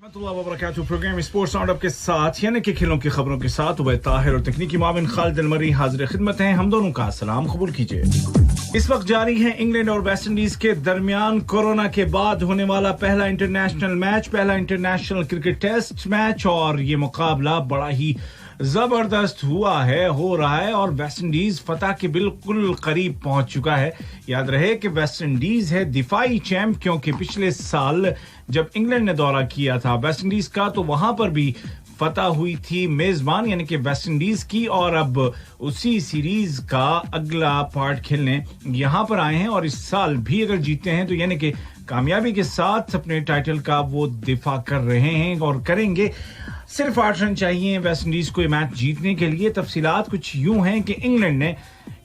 Programme sports roundup के साथ यानी कि खेलों की खबरों के साथ उबैद ताहिर और तकनीकी माविन खालिद अलमरी हाजिर खिदमत हैं। हम दोनों का सलाम कबूल कीजिए। इस वक्त जारी है इंग्लैंड और वेस्ट इंडीज के दरमियान कोरोना के बाद होने वाला पहला इंटरनेशनल क्रिकेट टेस्ट मैच और ये मुकाबला बड़ा ही जबरदस्त हो रहा है और वेस्ट इंडीज फतह के बिल्कुल करीब पहुंच चुका है। याद रहे कि वेस्ट इंडीज है दिफाई चैंप, क्योंकि पिछले साल जब इंग्लैंड ने दौरा किया था वेस्ट इंडीज का तो वहां पर भी फतह हुई थी मेजबान यानी कि वेस्ट इंडीज की, और अब उसी सीरीज का अगला पार्ट खेलने यहां पर आए हैं और इस साल भी अगर जीते हैं तो यानी कि कामयाबी के साथ अपने टाइटल का वो दिफा कर रहे हैं और करेंगे। सिर्फ 8 रन चाहिए वेस्ट इंडीज को ये मैच जीतने के लिए। तफसीलात कुछ यूं हैं कि इंग्लैंड ने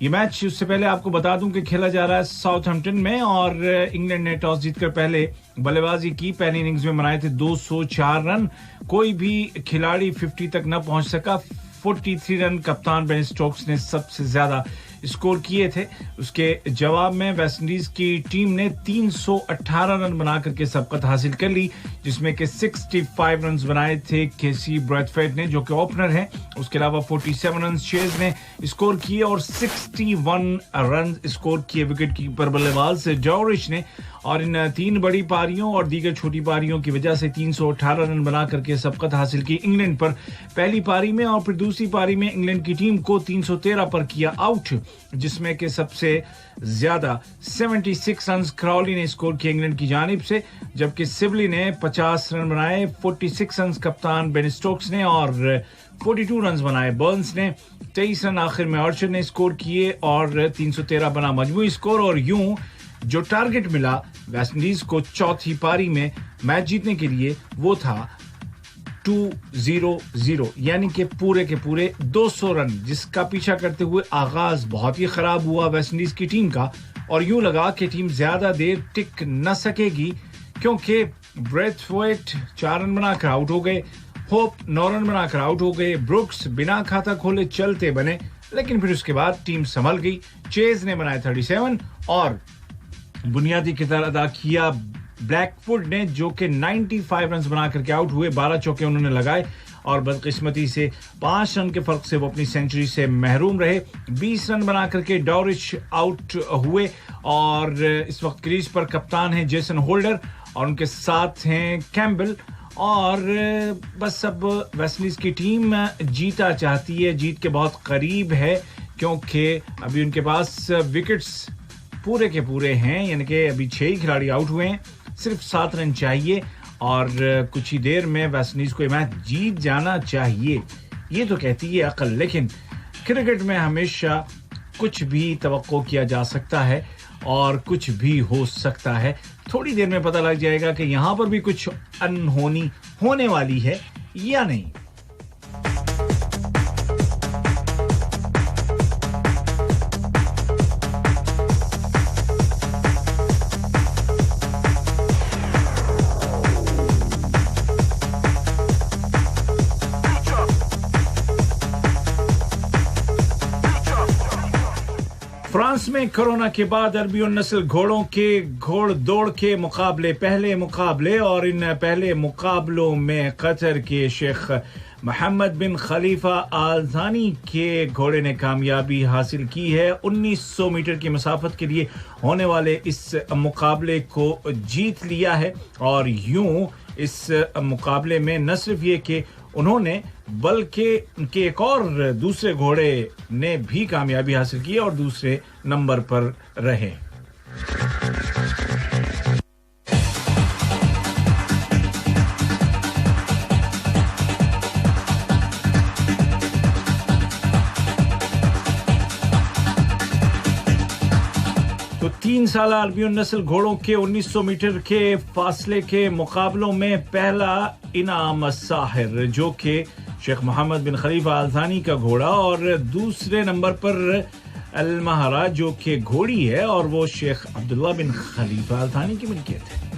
ये मैच, उससे पहले आपको बता दूं कि खेला जा रहा है साउथहैम्पटन में और इंग्लैंड ने टॉस जीतकर पहले बल्लेबाजी की। पहली इनिंग्स में बनाए थे 204 रन, कोई भी खिलाड़ी 50 तक न पहुंच सका। 43 रन कप्तान बेन स्टोक्स ने सबसे ज्यादा स्कोर किए थे। उसके जवाब में वेस्ट इंडीज की टीम ने 318 रन बना करके सबकत हासिल कर ली, जिसमें के 65 रन बनाए थे केसी ब्रैथवेट ने जो कि ओपनर है। उसके अलावा 47 रन शेज ने स्कोर किए और 61 रन स्कोर किए विकेट कीपर बल्लेबाज डॉरिश ने। और इन 3 बड़ी पारियों और दीगर छोटी पारियों की वजह से 318 रन बना करके सबकत हासिल की इंग्लैंड पर पहली पारी में, और फिर दूसरी पारी में इंग्लैंड की टीम को 313 पर किया आउट, जिसमें कि सबसे ज्यादा 76 रन क्राउली ने स्कोर किए इंग्लैंड की जानिब से, जबकि सिबली ने 50 रन बनाए। 46 रन कप्तान बेन स्टोक्स ने और 42 रन बनाए बर्न्स ने। 23 रन आखिर में आर्चर ने स्कोर किए और 313 बना मजमूई स्कोर। और यूं जो टारगेट मिला वेस्ट इंडीज को चौथी पारी में मैच जीतने के लिए वो था 200, यानी कि पूरे के पूरे 200 रन, जिसका पीछा करते हुए आगाज बहुत ही खराब हुआ वेस्ट इंडीज की टीम का। और यूं लगा कि टीम ज्यादा देर टिक न सकेगी, क्योंकि ब्रेथवेट 4 रन बनाकर आउट हो गए, होप 9 रन बनाकर आउट हो गए, ब्रुक्स बिना खाता खोले चलते बने, लेकिन फिर उसके बाद टीम संभल गई। चेज ने बनाए 37 और बुनियादी किरदार अदा किया ब्लैकवुड ने, जो कि 95 रन बना करके आउट हुए। 12 चौके उन्होंने लगाए और बदकिस्मती से 5 रन के फर्क से वो अपनी सेंचुरी से महरूम रहे। 20 रन बना करके डॉरिश आउट हुए और इस वक्त क्रीज पर कप्तान है जेसन होल्डर और उनके साथ हैं कैम्बल। और बस अब वेस्ट इंडीज की टीम जीता चाहती है, जीत के बहुत करीब है, क्योंकि अभी उनके पास विकेट्स पूरे के पूरे हैं, यानी कि अभी 6 ही खिलाड़ी आउट हुए हैं, सिर्फ 7 रन चाहिए और कुछ ही देर में वेस्ट इंडीज को ये मैच जीत जाना चाहिए। ये तो कहती है अकल, लेकिन क्रिकेट में हमेशा कुछ भी तवक्को किया जा सकता है और कुछ भी हो सकता है। थोड़ी देर में पता लग जाएगा कि यहां पर भी कुछ अनहोनी होने वाली है या नहीं। फ्रांस में कोरोना के बाद अरबी नस्ल घोड़ों के घोड़ दौड़ के पहले मुकाबले और इन पहले मुकाबलों में कतर के शेख मोहम्मद बिन खलीफा आल थानी के घोड़े ने कामयाबी हासिल की है। 1900 मीटर की मसाफत के लिए होने वाले इस मुकाबले को जीत लिया है और यूं इस मुकाबले में न सिर्फ ये कि उन्होंने, बल्कि उनके एक और दूसरे घोड़े ने भी कामयाबी हासिल की और दूसरे नंबर पर रहे। तो 3 साल अल्बियन नस्ल घोड़ों के 1900 मीटर के फासले के मुकाबलों में पहला इनाम साहिर, जो कि शेख मोहम्मद बिन खलीफा आल थानी का घोड़ा, और दूसरे नंबर पर अल-महारा जो कि घोड़ी है और वो शेख अब्दुल्ला बिन खलीफा आल थानी की मिल्कियत है।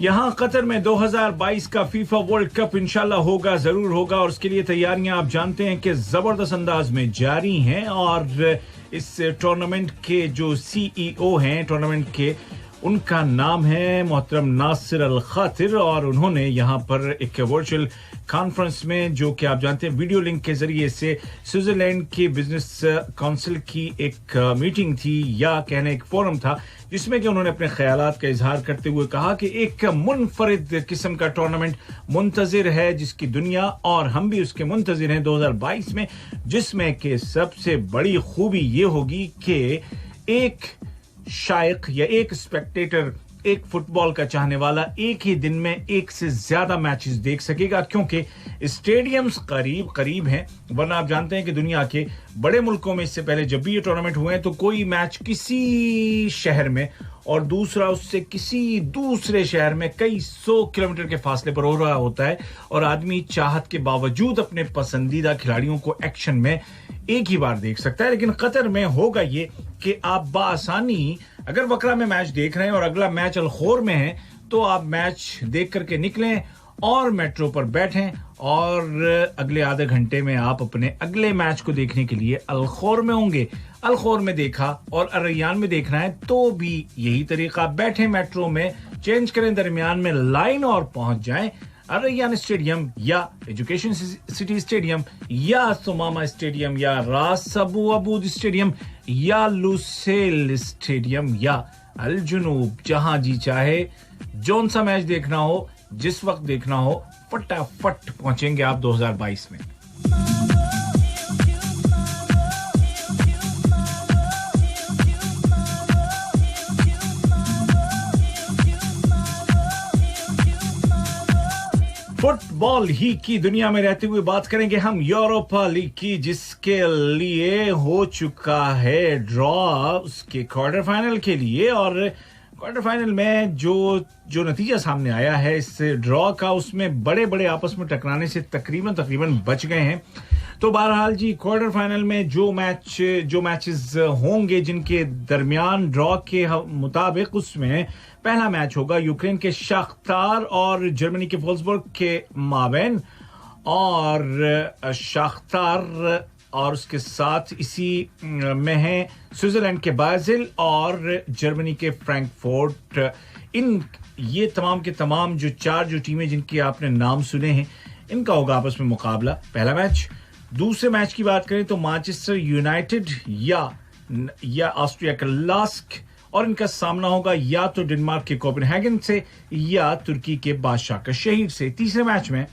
यहाँ कतर में 2022 का फीफा वर्ल्ड कप इंशाल्लाह होगा, जरूर होगा, और उसके लिए तैयारियां आप जानते हैं कि जबरदस्त अंदाज में जारी हैं। और इस टूर्नामेंट के जो सीईओ हैं टूर्नामेंट के, उनका नाम है मोहतरम नासिर अल खातिर, और उन्होंने यहाँ पर एक वर्चुअल कॉन्फ्रेंस में, जो कि आप जानते हैं वीडियो लिंक के जरिए से, स्विट्जरलैंड की बिजनेस काउंसिल की एक मीटिंग थी, या कहने एक फोरम था, जिसमें कि उन्होंने अपने ख्यालात का इजहार करते हुए कहा कि एक मुनफरिद किस्म का टूर्नामेंट मुंतजिर है, जिसकी दुनिया और हम भी उसके मुंतजिर हैं 2022 में, जिसमें कि सबसे बड़ी खूबी ये होगी कि एक शायक या एक स्पेक्टेटर, एक फुटबॉल का चाहने वाला एक ही दिन में एक से ज्यादा मैचेस देख सकेगा, क्योंकि स्टेडियम्स करीब करीब हैं। वरना आप जानते हैं कि दुनिया के बड़े मुल्कों में इससे पहले जब भी ये टूर्नामेंट हुए हैं तो कोई मैच किसी शहर में और दूसरा उससे किसी दूसरे शहर में कई 100 किलोमीटर के फासले पर हो रहा होता है, और आदमी चाहत के बावजूद अपने पसंदीदा खिलाड़ियों को एक्शन में एक ही बार देख सकता है। लेकिन कतर में होगा ये कि आप बाआसानी अगर वकरा में मैच देख रहे हैं और अगला मैच अलखोर में है, तो आप मैच देख करके निकलें और मेट्रो पर बैठें, और अगले आधे घंटे में आप अपने अगले मैच को देखने के लिए अलखोर में होंगे। अलखोर में देखा और अर्रैयान में देखना है तो भी यही तरीका, बैठे मेट्रो में, चेंज करें दरमियान में लाइन और पहुंच जाएं अर्रैयान स्टेडियम या एजुकेशन सिटी स्टेडियम या सुमामा स्टेडियम या रास अबू अबूद स्टेडियम या लुसेल स्टेडियम या अल जुनूब, जहां जी चाहे जौन सा मैच देखना हो, जिस वक्त देखना हो, फटाफट पहुंचेंगे आप 2022 में। फुटबॉल ही की दुनिया में रहते हुए बात करेंगे हम यूरोपा लीग की, जिसके लिए हो चुका है ड्रॉ उसके क्वार्टर फाइनल के लिए, और क्वार्टर फाइनल में जो नतीजा सामने आया है इस ड्रॉ का, उसमें बड़े बड़े आपस में टकराने से तकरीबन बच गए हैं। तो बहरहाल जी, क्वार्टर फाइनल में जो मैचेस होंगे जिनके दरमियान ड्रॉ के मुताबिक, उसमें पहला मैच होगा यूक्रेन के शाख्तार और जर्मनी के वोल्सबर्ग के माबैन, और शाख्तार और उसके साथ इसी में है स्विट्जरलैंड के बाजिल और जर्मनी के फ्रैंकफर्ट। ये तमाम के तमाम जो टीमें जिनके आपने नाम सुने हैं, इनका होगा आपस में मुकाबला, पहला मैच। दूसरे मैच की बात करें तो मैनचेस्टर यूनाइटेड या ऑस्ट्रिया का लास्क, और इनका सामना होगा या तो डेनमार्क के कोपेनहेगन से या तुर्की के बादशाह का शहर से। तीसरे मैच में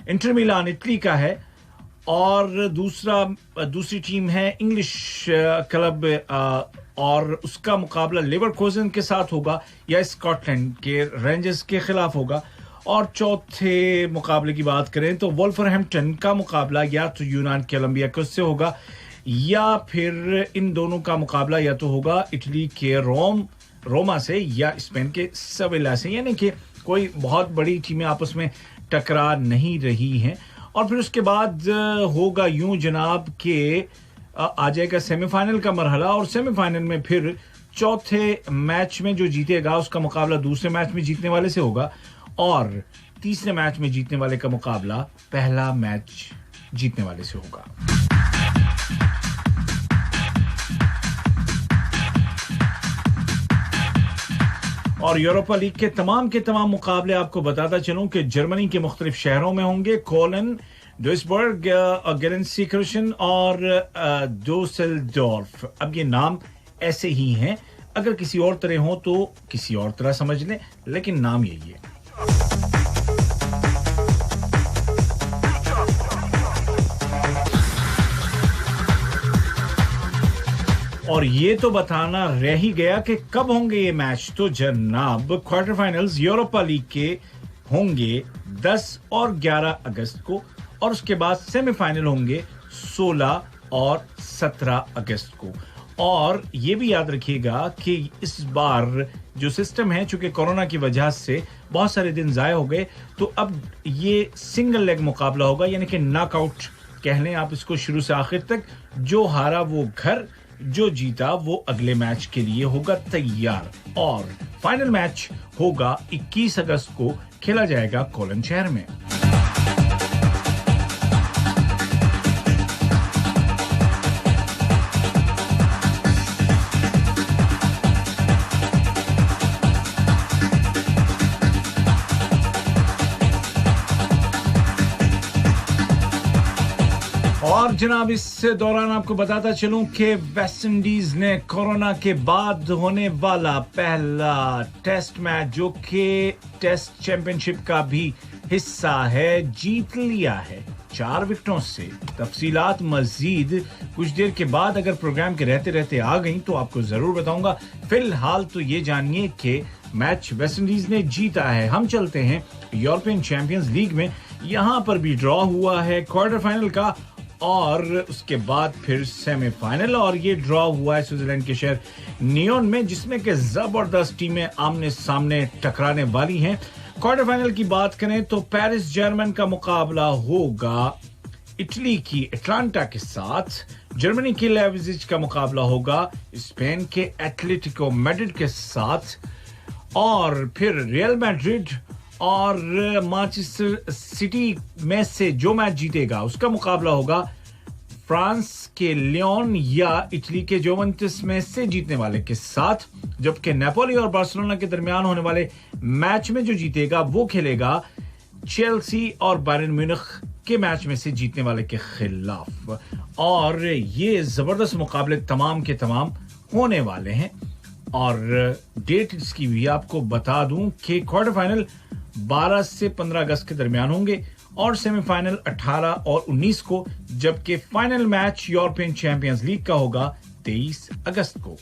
इंटर मिलान इटली का है, और दूसरी टीम है इंग्लिश क्लब, और उसका मुकाबला लेवरकुसेन के साथ होगा या स्कॉटलैंड के रेंजर्स के खिलाफ होगा। और चौथे मुकाबले की बात करें तो वोल्वरहैम्पटन का मुकाबला या तो यूनान के ओलंपियाकोस से होगा, या फिर इन दोनों का मुकाबला या तो होगा इटली के रोमा से या स्पेन के सेविला से, यानी कि कोई बहुत बड़ी टीमें आपस में टकरा नहीं रही हैं। और फिर उसके बाद होगा यूं जनाब के आ जाएगा सेमीफाइनल का मरहला, और सेमीफाइनल में फिर चौथे मैच में जो जीतेगा उसका मुकाबला दूसरे मैच में जीतने वाले से होगा, और तीसरे मैच में जीतने वाले का मुकाबला पहला मैच जीतने वाले से होगा। और यूरोपा लीग के तमाम मुकाबले आपको बताता चलूं कि जर्मनी के मुख्तलिफ शहरों में होंगे, कोलन, डुइसबर्ग, गेरेनसीकर्शन और डूसेल्डोर्फ। अब ये नाम ऐसे ही हैं, अगर किसी और तरह हो तो किसी और तरह समझ लें, लेकिन नाम यही है। और ये तो बताना रह ही गया कि कब होंगे ये मैच। तो जनाब, क्वार्टर फाइनल्स यूरोपा लीग के होंगे 10 और 11 अगस्त को, और उसके बाद सेमीफाइनल होंगे 16 और 17 अगस्त को। और ये भी याद रखिएगा कि इस बार जो सिस्टम है, चूंकि कोरोना की वजह से बहुत सारे दिन जाया हो गए, तो अब ये सिंगल लेग मुकाबला होगा, यानी कि नॉकआउट कह लें आप इसको, शुरू से आखिर तक। जो हारा वो घर, जो जीता वो अगले मैच के लिए होगा तैयार। और फाइनल मैच होगा 21 अगस्त को, खेला जाएगा कोलन शहर में। और जनाब, इस दौरान आपको बताता चलूं कि वेस्ट इंडीज ने कोरोना के बाद होने वाला पहला टेस्ट मैच, जो कि टेस्ट चैंपियनशिप का भी हिस्सा है, जीत लिया है 4 विकेटों से। तफसीलात मजीद कुछ देर के बाद अगर प्रोग्राम के रहते रहते आ गई तो आपको जरूर बताऊंगा। फिलहाल तो ये जानिए कि मैच वेस्ट इंडीज ने जीता है। हम चलते हैं यूरोपियन चैंपियंस लीग में। यहां पर भी ड्रॉ हुआ है क्वार्टर फाइनल का और उसके बाद फिर सेमीफाइनल, और ये ड्रॉ हुआ है स्विट्जरलैंड के शहर नियोन में, जिसमें कि जबरदस्त टीमें आमने सामने टकराने वाली हैं। क्वार्टर फाइनल की बात करें तो पेरिस जर्मन का मुकाबला होगा इटली की एटलांटा के साथ, जर्मनी की लेविजिच का मुकाबला होगा स्पेन के एटलेटिको मैड्रिड के साथ, और फिर रियल मैड्रिड और मैनचेस्टर सिटी में से जो मैच जीतेगा उसका मुकाबला होगा फ्रांस के लियोन या इटली के जुवेंटस में से जीतने वाले के साथ, जबकि नेपोली और बार्सिलोना के दरमियान होने वाले मैच में जो जीतेगा वो खेलेगा चेल्सी और बायर्न म्यूनिख के मैच में से जीतने वाले के खिलाफ। और ये जबरदस्त मुकाबले तमाम के तमाम होने वाले हैं। और डेट इसकी भी आपको बता दूं कि क्वार्टर फाइनल 12 से 15 अगस्त के दरमियान होंगे और सेमीफाइनल 18 और 19 को, जबकि final match European champions league का होगा 23 अगस्त को।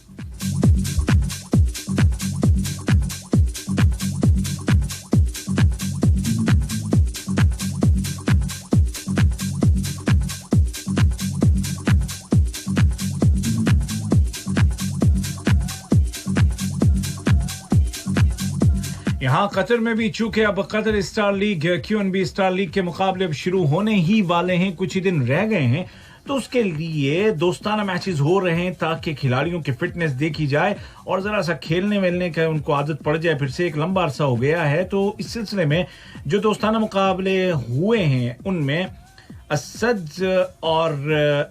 यहाँ कतर में भी चूंकि अब Qatar star league QNB star league के मुकाबले अब शुरू होने ही वाले हैं, कुछ ही दिन रह गए हैं, तो उसके लिए दोस्ताना मैचेस हो रहे हैं ताकि खिलाड़ियों की फिटनेस देखी जाए और जरा सा खेलने वेलने का उनको आदत पड़ जाए। फिर से एक लंबा अरसा हो गया है, तो इस सिलसिले में जो दोस्ताना मुकाबले हुए हैं उनमें असद और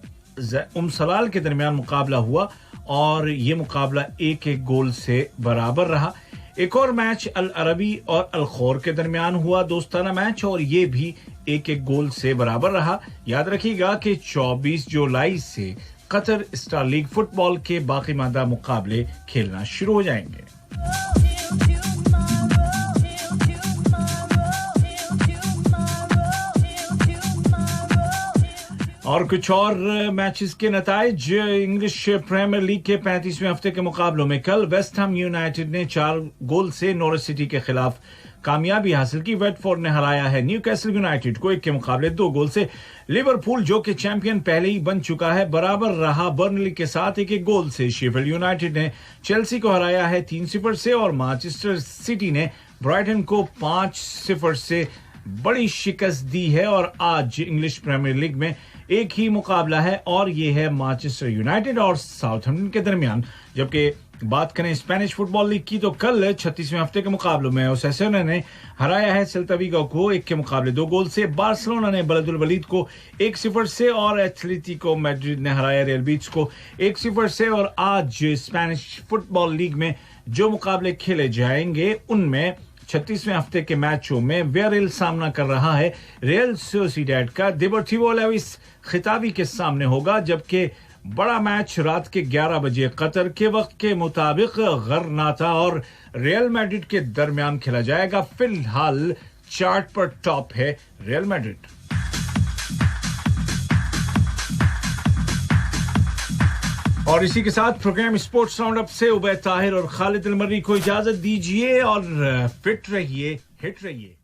सलाल के दरमियान मुकाबला हुआ और ये मुकाबला 1-1 गोल से बराबर रहा। एक और मैच अल अरबी और अल खौर के दरमियान हुआ दोस्ताना मैच, और ये भी 1-1 गोल से बराबर रहा। याद रखिएगा कि 24 जुलाई से कतर स्टार लीग फुटबॉल के बाकी मादा मुकाबले खेलना शुरू हो जाएंगे। और कुछ और मैचेस के नताइज इंग्लिश प्रीमियर लीग के 35वें हफ्ते के मुकाबलों में कल वेस्ट हैम यूनाइटेड ने 4 गोल से नॉरिच सिटी के खिलाफ कामयाबी हासिल की। वेटफोर्ड ने हराया है न्यूकैसल यूनाइटेड को 1 के मुकाबले 2 गोल से। लिवरपूल जो कि चैंपियन पहले ही बन चुका है बराबर रहा बर्नली के साथ 1-1 गोल से। शेफील्ड यूनाइटेड ने चेल्सी को हराया है 3-0 से और मैनचेस्टर सिटी ने ब्राइटन को 5-0 से बड़ी शिकस्त दी है। और आज इंग्लिश प्रीमियर लीग में एक ही मुकाबला है और ये है मैनचेस्टर यूनाइटेड और साउथहैम्पटन के दरमियान। जबकि बात करें स्पेनिश फुटबॉल लीग की तो कल 36वें हफ्ते के मुकाबलों में ओसासुना ने हराया है सेल्ता विगो को 1 के मुकाबले 2 गोल से। बार्सिलोना ने बलदुल वलीद को 1-0 से और एटलेटिको मैड्रिड ने हराया रियल बीटिस को 1-0 से। और आज स्पेनिश फुटबॉल लीग में जो मुकाबले खेले जाएंगे उनमें 36वें हफ्ते के मैचों में वियारियल सामना कर रहा है रियल सोसिएडाड का। देपोर्टिवो अलावेस खिताबी के सामने होगा, जबकि बड़ा मैच रात के 11 बजे कतर के वक्त के मुताबिक गरनाता और रियल मैड्रिड के दरमियान खेला जाएगा। फिलहाल चार्ट पर टॉप है रियल मैड्रिड। और इसी के साथ प्रोग्राम स्पोर्ट्स राउंड अप से उबैद ताहिर और खालिद अलमरी को इजाजत दीजिए और फिट रहिए, हिट रहिए।